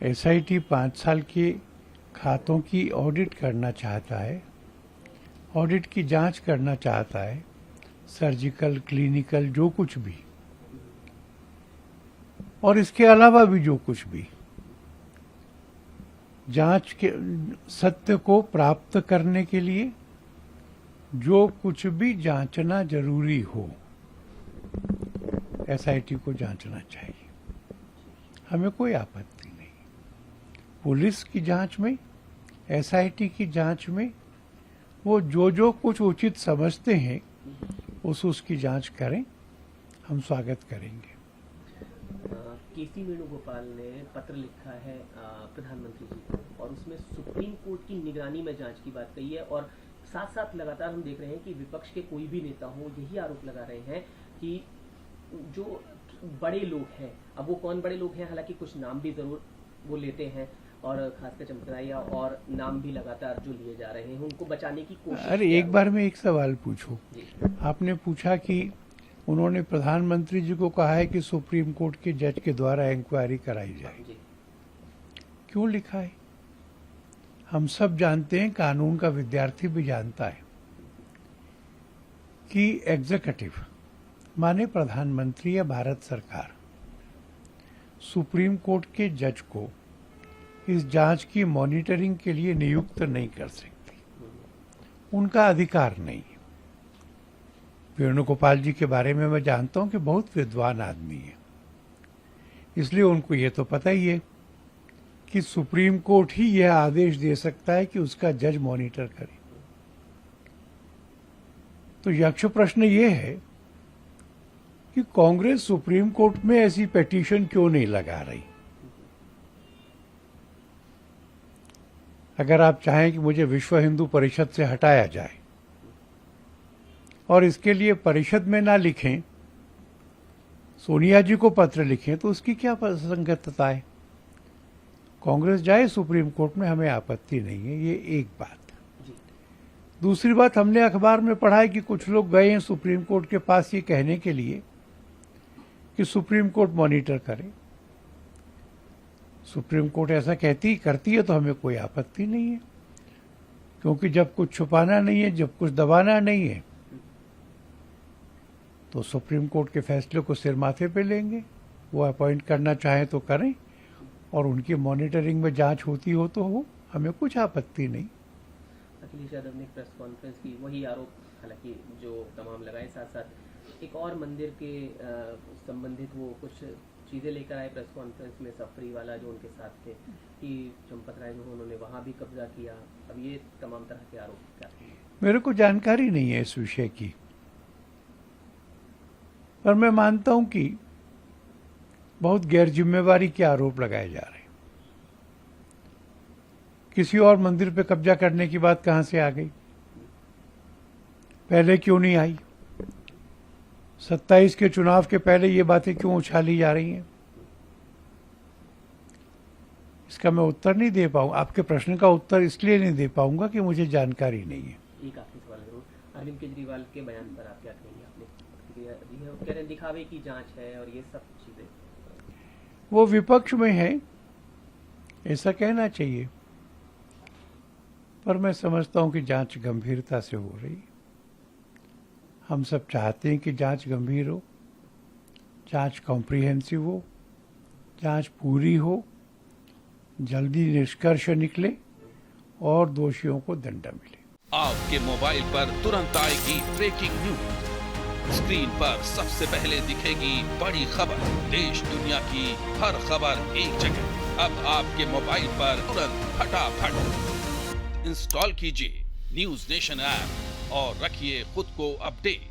SIT 5 साल के खातों की ऑडिट करना चाहता है, ऑडिट की जांच करना चाहता है, सर्जिकल, क्लिनिकल, जो कुछ भी, और इसके अलावा भी जो कुछ भी, जांच के सत्य को प्राप्त करने के लिए जो कुछ भी जांचना जरूरी हो, एसआईटी को जांचना चाहिए। हमें कोई आपत्ति नहीं। पुलिस की जांच में, एसआईटी की जांच में वो जो कुछ उचित समझते हैं उसकी जांच करें, हम स्वागत करेंगे। केसी वेणुगोपाल ने पत्र लिखा है प्रधानमंत्री जी को, और उसमें सुप्रीम कोर्ट की निगरानी में जांच की बात कही है, और साथ साथ लगातार हम देख रहे हैं कि विपक्ष के कोई भी नेता हो यही आरोप लगा रहे हैं कि जो बड़े लोग हैं, अब वो कौन बड़े लोग हैं, हालांकि कुछ नाम भी जरूर वो लेते हैं, और खासकर चंपतराया, और नाम भी लगातार जो लिए जा रहे हैं उनको बचाने की कोशिश। अरे एक बार में एक सवाल पूछूं, आपने पूछा कि उन्होंने प्रधानमंत्री जी को कहा है कि सुप्रीम कोर्ट के जज के द्वारा इंक्वायरी कराई जाए। क्यों लिखा है? हम सब जानते हैं, कानून का विद्यार्थी भी जानता है कि एग्जीक्यूटिव माने प्रधानमंत्री या भारत सरकार सुप्रीम कोर्ट के जज को इस जांच की मॉनिटरिंग के लिए नियुक्त नहीं कर सकती, उनका अधिकार नहीं है। वेणुगोपाल जी के बारे में मैं जानता हूं कि बहुत विद्वान आदमी है, इसलिए उनको ये तो पता ही है कि सुप्रीम कोर्ट ही यह आदेश दे सकता है कि उसका जज मॉनिटर करे। तो यक्ष प्रश्न ये है कि कांग्रेस सुप्रीम कोर्ट में ऐसी पिटीशन क्यों नहीं लगा रही? अगर आप चाहें कि मुझे विश्व हिंदू परिषद से हटाया जाए और इसके लिए परिषद में ना लिखें, सोनिया जी को पत्र लिखें, तो उसकी क्या संगतता है? कांग्रेस जाए सुप्रीम कोर्ट में, हमें आपत्ति नहीं है। ये एक बात। दूसरी बात, हमने अखबार में पढ़ा है कि कुछ लोग गए हैं सुप्रीम कोर्ट के पास ये कहने के लिए कि सुप्रीम कोर्ट मॉनिटर करे। सुप्रीम कोर्ट ऐसा करती है तो हमें कोई आपत्ति नहीं है, क्योंकि जब कुछ छुपाना नहीं है, जब कुछ दबाना नहीं है, तो सुप्रीम कोर्ट के फैसले को सिर माथे पे लेंगे। वो अपॉइंट करना चाहे तो करें, और उनकी मॉनिटरिंग में जांच होती हो तो हो, हमें कुछ आपत्ति नहीं। अखिलेश यादव ने प्रेस कॉन्फ्रेंस की वही आरोप हालांकि जो तमाम लगाए, साथ साथ एक और मंदिर के संबंधित वो कुछ चीजें लेकर आए प्रेस कॉन्फ्रेंस में, सफरी वाला जो उनके साथ थे, कि चंपतराय जो उन्होंने वहां भी कब्जा किया। अब ये तमाम तरह के आरोप क्या हैं? मेरे को जानकारी नहीं है इस विषय की, पर मैं मानता हूं कि बहुत गैर जिम्मेवारी के आरोप लगाए जा रहे हैं। किसी और मंदिर पे कब्जा करने की बात कहां से आ गई? पहले क्यों नहीं आई? 27 के चुनाव के पहले ये बातें क्यों उछाली जा रही हैं? इसका मैं उत्तर नहीं दे पाऊंगा। आपके प्रश्न का उत्तर इसलिए नहीं दे पाऊंगा कि मुझे जानकारी नहीं है। एक आखिरी सवाल जरूर, अरविंद केजरीवाल के बयान पर आप क्या कहेंगे? आपने कह रहे दिखावे की जांच है और ये सब चीजें, वो विपक्ष में है, ऐसा कहना चाहिए, पर मैं समझता हूं कि जांच गंभीरता से हो रही। हम सब चाहते हैं कि जांच गंभीर हो, जांच कॉम्प्रिहेंसिव हो, जांच पूरी हो, जल्दी निष्कर्ष निकले और दोषियों को दंड मिले। आपके मोबाइल पर तुरंत आएगी ब्रेकिंग न्यूज, स्क्रीन पर सबसे पहले दिखेगी बड़ी खबर, देश दुनिया की हर खबर एक जगह। अब आपके मोबाइल पर तुरंत फटाफट इंस्टॉल कीजिए न्यूज नेशन ऐप और रखिए खुद को अपडेट।